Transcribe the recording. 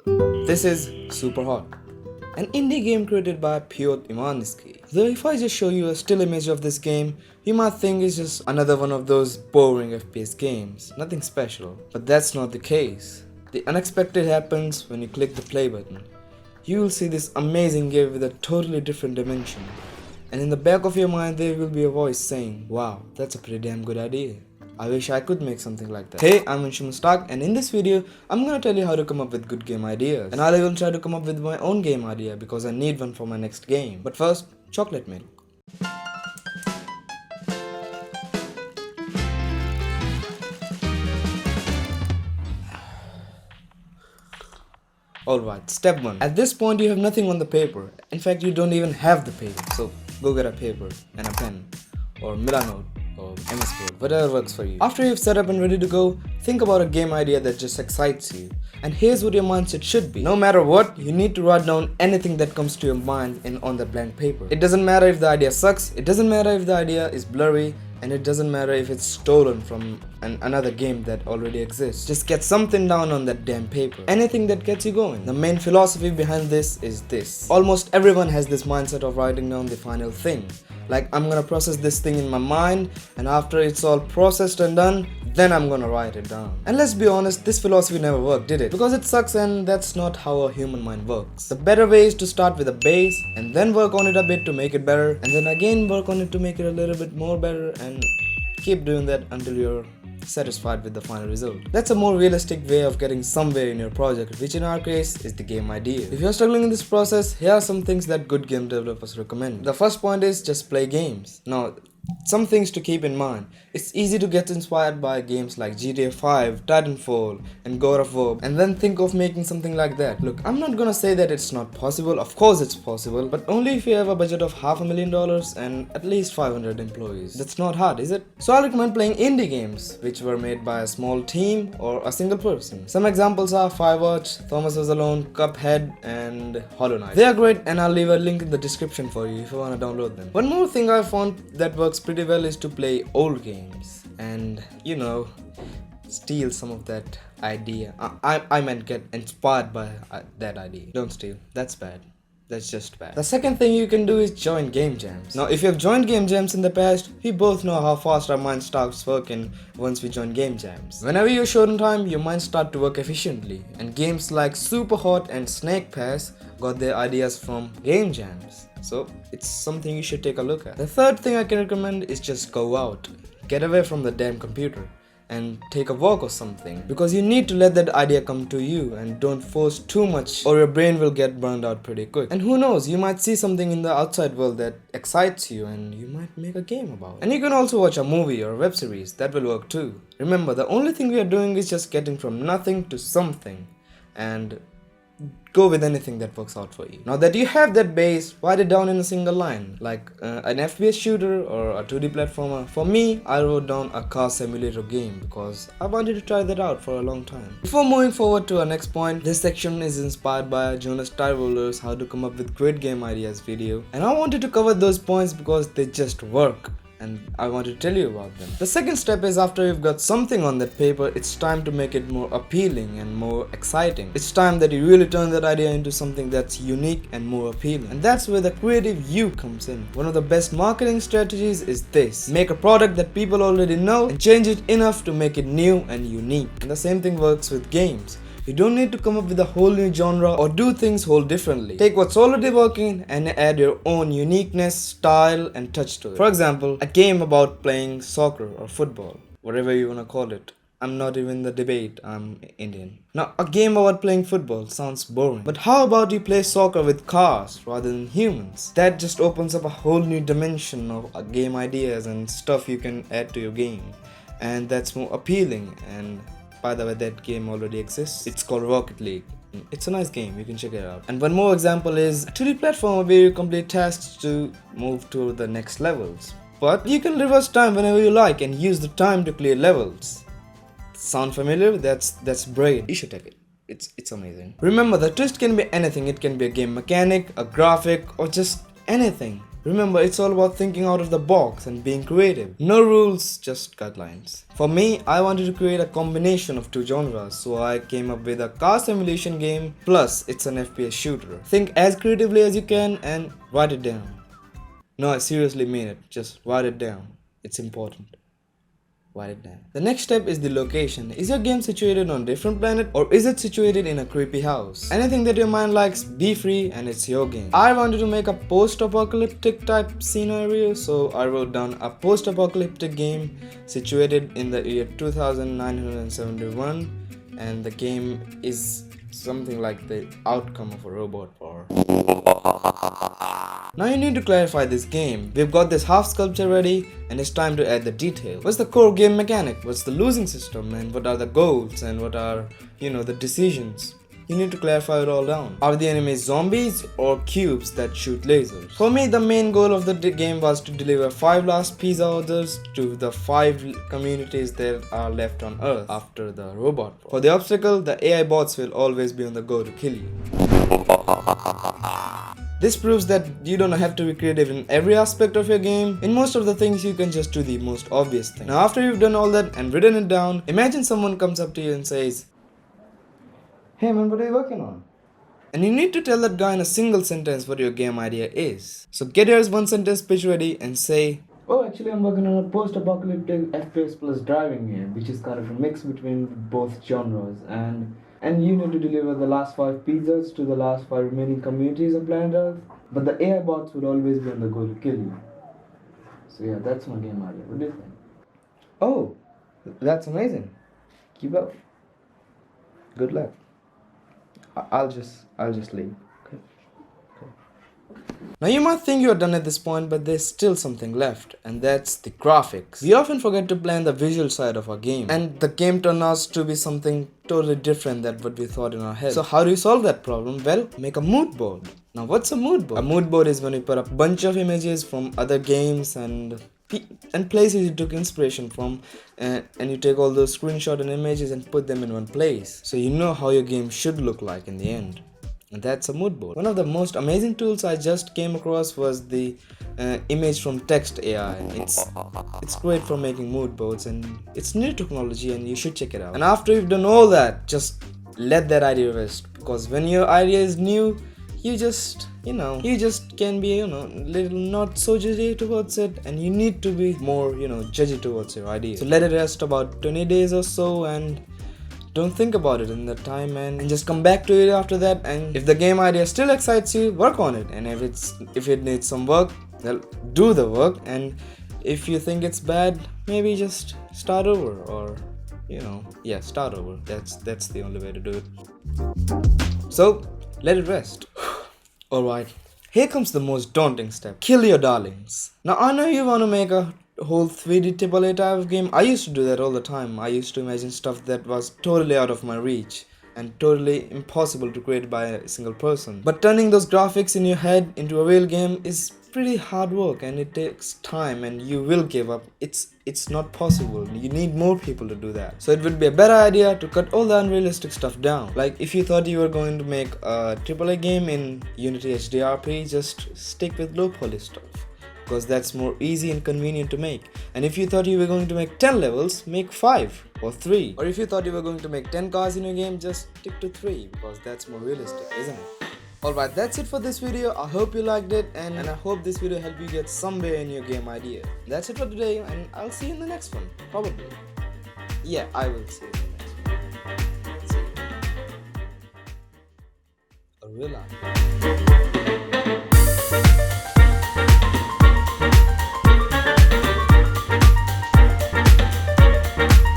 This is Super Hot, an indie game created by Piotr Ivanisky. Though if I just show you a still image of this game, you might think it's just another one of those boring FPS games, nothing special. But that's not the case. The unexpected happens when you click the play button. You will see this amazing game with a totally different dimension. And in the back of your mind there will be a voice saying, wow, that's a pretty damn good idea. I wish I could make something like that. Hey, I'm Anshuman, and in this video, I'm gonna tell you how to come up with good game ideas. And I'll even try to come up with my own game idea because I need one for my next game. But first, chocolate milk. Alright, step 1. At this point you have nothing on the paper. In fact, you don't even have the paper. So go get a paper and a pen or Milanote or MS Word, whatever works for you. After you've set up and ready to go, think about a game idea that just excites you. And here's what your mindset should be. No matter what, you need to write down anything that comes to your mind on that blank paper. It doesn't matter if the idea sucks, it doesn't matter if the idea is blurry, and it doesn't matter if it's stolen from another game that already exists. Just get something down on that damn paper. Anything that gets you going. The main philosophy behind this is this. Almost everyone has this mindset of writing down the final thing. Like, I'm gonna process this thing in my mind, and after it's all processed and done, then I'm gonna write it down. And let's be honest, this philosophy never worked, did it? Because it sucks, and that's not how a human mind works. The better way is to start with a base, and then work on it a bit to make it better, and then again work on it to make it a little bit more better, and keep doing that until you're satisfied with the final result. That's a more realistic way of getting somewhere in your project, which in our case is the game idea. If you're struggling in this process, here are some things that good game developers recommend. The first point is just play games. Now, some things to keep in mind. It's easy to get inspired by games like GTA 5, Titanfall, and God of War, and then think of making something like that. Look, I'm not gonna say that it's not possible. Of course it's possible, but only if you have a budget of $500,000 and at least 500 employees. That's not hard, is it? So I recommend playing indie games, which were made by a small team or a single person. Some examples are Firewatch, Thomas Alone, Cuphead, and Hollow Knight. They are great, and I'll leave a link in the description for you if you wanna download them. One more thing I found that works pretty well is to play old games and, steal some of that idea. I meant get inspired by that idea. Don't steal. That's bad. That's just bad. The second thing you can do is join game jams. Now, if you have joined game jams in the past, we both know how fast our mind starts working once we join game jams. Whenever you're short on time, your mind starts to work efficiently. And games like Super Hot and Snake Pass got their ideas from game jams. So it's something you should take a look at. The third thing I can recommend is just go out. Get away from the damn computer and take a walk or something, because you need to let that idea come to you and don't force too much or your brain will get burned out pretty quick. And who knows, you might see something in the outside world that excites you and you might make a game about it. And you can also watch a movie or a web series, that will work too. Remember, the only thing we are doing is just getting from nothing to something, and go with anything that works out for you. Now that you have that base, write it down in a single line, like an FPS shooter or a 2D platformer. For me, I wrote down a car simulator game because I wanted to try that out for a long time. Before moving forward to our next point, this section is inspired by Jonas Tyroller's How to Come Up with Great Game Ideas video, and I wanted to cover those points because they just work, and I want to tell you about them. The second step is, after you've got something on that paper, it's time to make it more appealing and more exciting. It's time that you really turn that idea into something that's unique and more appealing. And that's where the creative you comes in. One of the best marketing strategies is this: make a product that people already know and change it enough to make it new and unique. And the same thing works with games. You don't need to come up with a whole new genre or do things whole differently. Take what's already working and add your own uniqueness, style, and touch to it. For example, a game about playing soccer or football, whatever you wanna call it. I'm not even in the debate, I'm Indian. Now, a game about playing football sounds boring. But how about you play soccer with cars rather than humans? That just opens up a whole new dimension of game ideas and stuff you can add to your game. And that's more appealing. And by the way, that game already exists. It's called Rocket League. It's a nice game, you can check it out. And one more example is a 2D platformer where you complete tasks to move to the next levels. But you can reverse time whenever you like and use the time to clear levels. Sound familiar? That's brilliant. You should take it. It's amazing. Remember, the twist can be anything. It can be a game mechanic, a graphic, or just anything. Remember, it's all about thinking out of the box and being creative. No rules, just guidelines. For me, I wanted to create a combination of two genres, so I came up with a car simulation game, plus it's an FPS shooter. Think as creatively as you can and write it down. No, I seriously mean it, just write it down. It's important. Write it down. The next step is the location. Is your game situated on a different planet or is it situated in a creepy house? Anything that your mind likes, be free and it's your game. I wanted to make a post-apocalyptic type scenario, so I wrote down a post-apocalyptic game situated in the year 2971, and the game is something like the outcome of a robot war. Now you need to clarify this game. We've got this half sculpture ready and it's time to add the detail. What's the core game mechanic? What's the losing system? And what are the goals? And what are, the decisions? You need to clarify it all down. Are the enemies zombies or cubes that shoot lasers? For me, the main goal of the game was to deliver 5 last pizza orders to the 5 communities that are left on Earth after the robot war. For the obstacle, the AI bots will always be on the go to kill you. This proves that you don't have to be creative in every aspect of your game. In most of the things, you can just do the most obvious thing. Now after you've done all that and written it down, imagine someone comes up to you and says, "Hey man, what are you working on?" And you need to tell that guy in a single sentence what your game idea is. So get your one sentence pitch ready and say, "Oh, actually I'm working on a post-apocalyptic FPS plus driving game, which is kind of a mix between both genres, and you need to deliver the last 5 pizzas to the last 5 remaining communities on planet Earth, but the AI bots will always be on the go to kill you." So yeah, that's my game idea. What do you think? Oh, that's amazing. Keep up. Good luck. I'll just leave. Okay. Now you might think you're done at this point, but there's still something left, and that's the graphics. We often forget to plan the visual side of our game, and the game turned out to be something totally different than what we thought in our head. So how do you solve that problem? Well, make a mood board. Now what's a mood board? A mood board is when you put a bunch of images from other games and places you took inspiration from, and you take all those screenshots and images and put them in one place, so you know how your game should look like in the end. And that's a mood board. One of the most amazing tools I just came across was the image from text AI. It's great for making mood boards, and it's new technology and you should check it out. And after you've done all that, just let that idea rest, because when your idea is new, you just can be, little not so judgy towards it, and you need to be more, judgy towards your idea. So let it rest about 20 days or so, and don't think about it in that time, and just come back to it after that. And if the game idea still excites you, work on it. And if it needs some work, well, do the work. And if you think it's bad, maybe just start over, or start over. That's the only way to do it. So let it rest. Alright, here comes the most daunting step. Kill your darlings. Now I know you want to make a whole 3D AAA type of game. I used to do that all the time. I used to imagine stuff that was totally out of my reach and totally impossible to create by a single person. But turning those graphics in your head into a real game is pretty hard work, and it takes time, and you will give up. It's not possible. You need more people to do that. So it would be a better idea to cut all the unrealistic stuff down. Like if you thought you were going to make a AAA game in Unity HDRP, just stick with low poly stuff, because that's more easy and convenient to make. And if you thought you were going to make 10 levels, make 5 or 3. Or if you thought you were going to make 10 cars in your game, just stick to 3, because that's more realistic, isn't it? Alright, that's it for this video. I hope you liked it, and I hope this video helped you get somewhere in your game idea. That's it for today, and I'll see you in the next one, probably. Yeah, I will see you in the next one. See you. A real life.